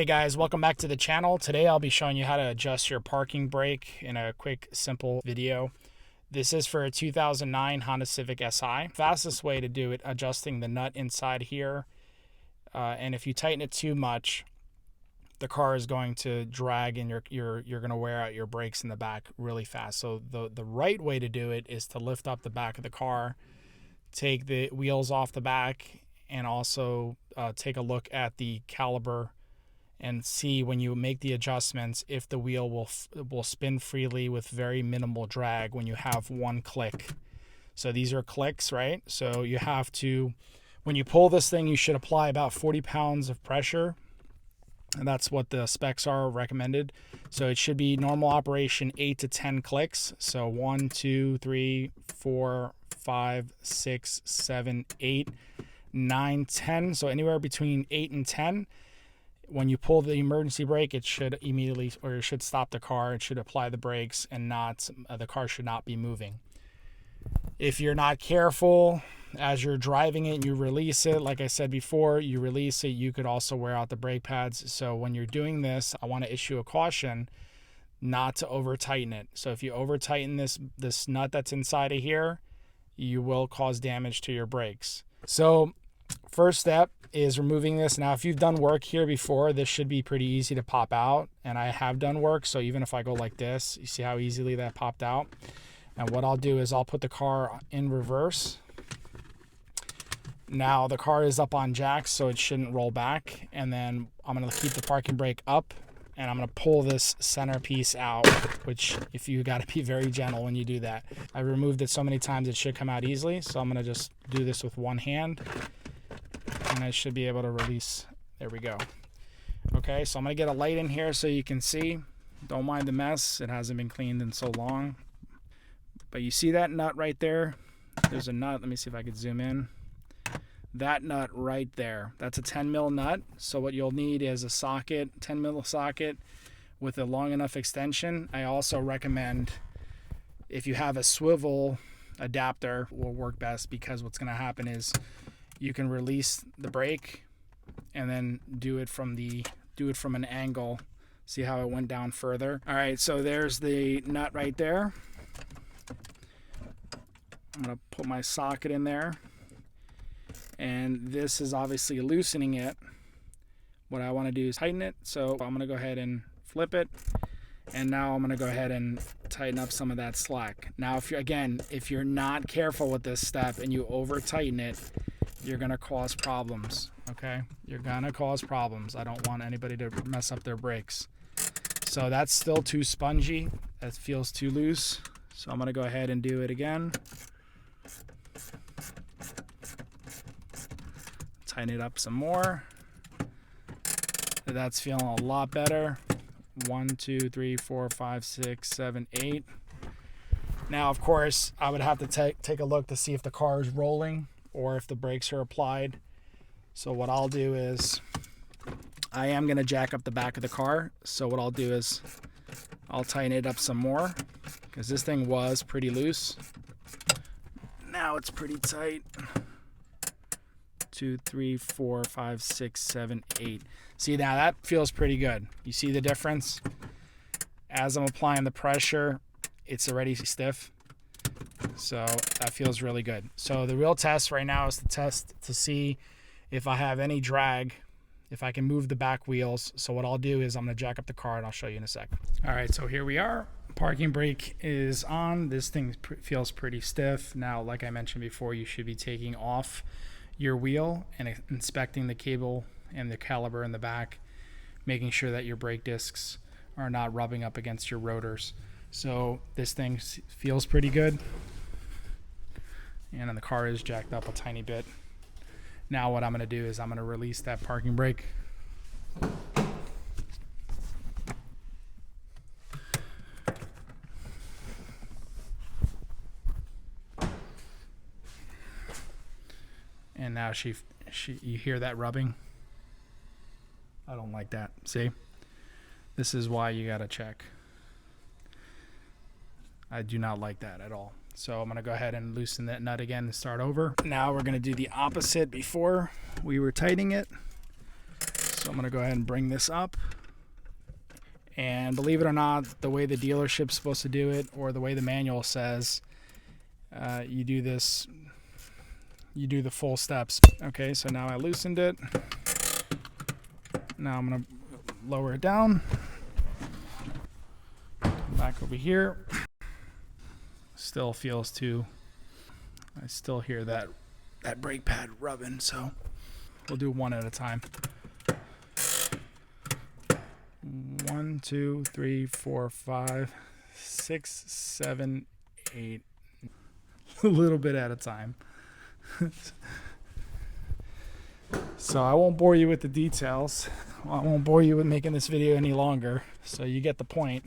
Hey guys, welcome back to the channel. Today I'll be showing you how to adjust your parking brake in a quick, simple video. This is for a 2009 Honda Civic Si. Fastest way to do it, adjusting the nut inside here. And if you tighten it too much, the car is going to drag and you're going to wear out your brakes in the back really fast. So the right way to do it is to lift up the back of the car, take the wheels off the back, and also take a look at the caliper and see when you make the adjustments if the wheel will spin freely with very minimal drag when you have one click. So these are clicks, right? So you have to, when you pull this thing, you should apply about 40 pounds of pressure, and that's what the specs are recommended. So it should be normal operation 8 to 10 clicks. So 1, 2, 3, 4, 5, 6, 7, 8, 9, 10. So anywhere between 8 and 10. When you pull the emergency brake, it should immediately, or it should stop the car. It should apply the brakes and not, the car should not be moving. If you're not careful as you're driving it and you release it, like I said before, you release it, you could also wear out the brake pads. So when you're doing this, I want to issue a caution not to over tighten it. So if you over tighten this nut that's inside of here, you will cause damage to your brakes. So first step is removing this. Now, if you've done work here before, this should be pretty easy to pop out. And I have done work, so even if I go like this, you see how easily that popped out? And what I'll do is I'll put the car in reverse. Now the car is up on jacks, so it shouldn't roll back. And then I'm gonna keep the parking brake up, and I'm gonna pull this center piece out, which if you gotta be very gentle when you do that. I removed it so many times it should come out easily, so I'm gonna just do this with one hand. And I should be able to release. There we go. Okay, so I'm gonna get a light in here so you can see. Don't mind the mess, it hasn't been cleaned in so long. But you see that nut right there? There's a nut, let me see if I could zoom in. That nut right there, that's a 10 mil nut. So what you'll need is a socket, 10 mil socket with a long enough extension. I also recommend, if you have a swivel adapter, will work best, because what's gonna happen is you can release the brake and then do it from an angle. See how it went down further? All right, so there's the nut right there. I'm gonna put my socket in there, and this is obviously loosening it. What I wanna do is tighten it. So I'm gonna go ahead and flip it. And now I'm gonna go ahead and tighten up some of that slack. Now, if you're not careful with this step and you over tighten it, you're gonna cause problems, okay? You're gonna cause problems. I don't want anybody to mess up their brakes. So that's still too spongy. That feels too loose. So I'm gonna go ahead and do it again. Tighten it up some more. That's feeling a lot better. 1, 2, 3, 4, 5, 6, 7, 8. Now, of course, I would have to take a look to see if the car is rolling or if the brakes are applied. So what I'll do is, I am gonna jack up the back of the car. So what I'll do is, I'll tighten it up some more, because this thing was pretty loose. Now it's pretty tight. 2, 3, 4, 5, 6, 7, 8. See, now that feels pretty good. You see the difference? As I'm applying the pressure, it's already stiff. So that feels really good. So the real test right now is to test to see if I have any drag, if I can move the back wheels. So what I'll do is I'm gonna jack up the car and I'll show you in a sec. All right, so here we are. Parking brake is on. This thing feels pretty stiff. Now, like I mentioned before, you should be taking off your wheel and inspecting the cable and the caliper in the back, making sure that your brake discs are not rubbing up against your rotors. So this thing feels pretty good. And then the car is jacked up a tiny bit. Now what I'm gonna do is I'm gonna release that parking brake. And now you hear that rubbing? I don't like that, see? This is why you gotta check. I do not like that at all. So I'm going to go ahead and loosen that nut again and start over. Now we're going to do the opposite before we were tightening it. So I'm going to go ahead and bring this up. And believe it or not, the way the dealership's supposed to do it, or the way the manual says, you do this, you do the full steps. Okay, so now I loosened it. Now I'm going to lower it down. Back over here. Still feels too, I still hear that brake pad rubbing, so we'll do one at a time. 1, 2, 3, 4, 5, 6, 7, 8. A little bit at a time. So I won't bore you with the details. I won't bore you with making this video any longer. So you get the point.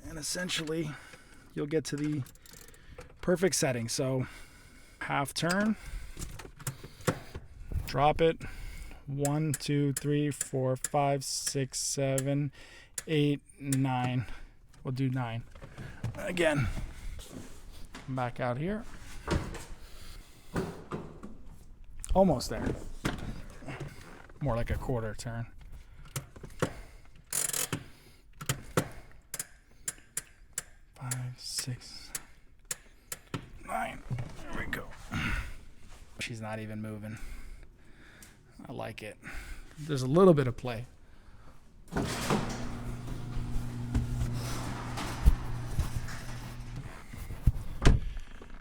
And essentially, you'll get to the perfect setting. So half turn, drop it. 1, 2, 3, 4, 5, 6, 7, 8, 9. We'll do 9. Again, back out here. Almost there. More like a quarter turn. 5, 6, 9. There we go. She's not even moving. I like it. There's a little bit of play.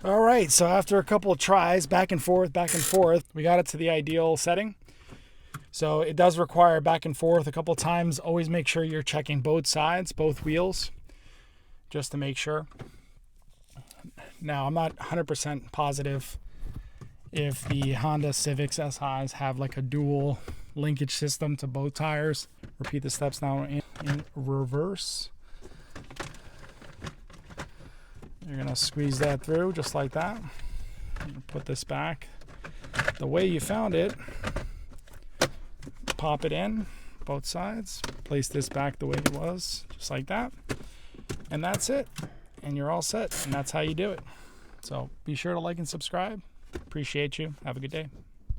All right, so after a couple of tries, back and forth, we got it to the ideal setting. So it does require back and forth a couple of times. Always make sure you're checking both sides, both wheels, just to make sure. Now, I'm not 100% positive if the Honda Civic SIs have like a dual linkage system to both tires. Repeat the steps now in reverse. You're gonna squeeze that through just like that. Put this back the way you found it. Pop it in, both sides. Place this back the way it was, just like that. And that's it. And you're all set. And that's how you do it. So be sure to like and subscribe. Appreciate you. Have a good day.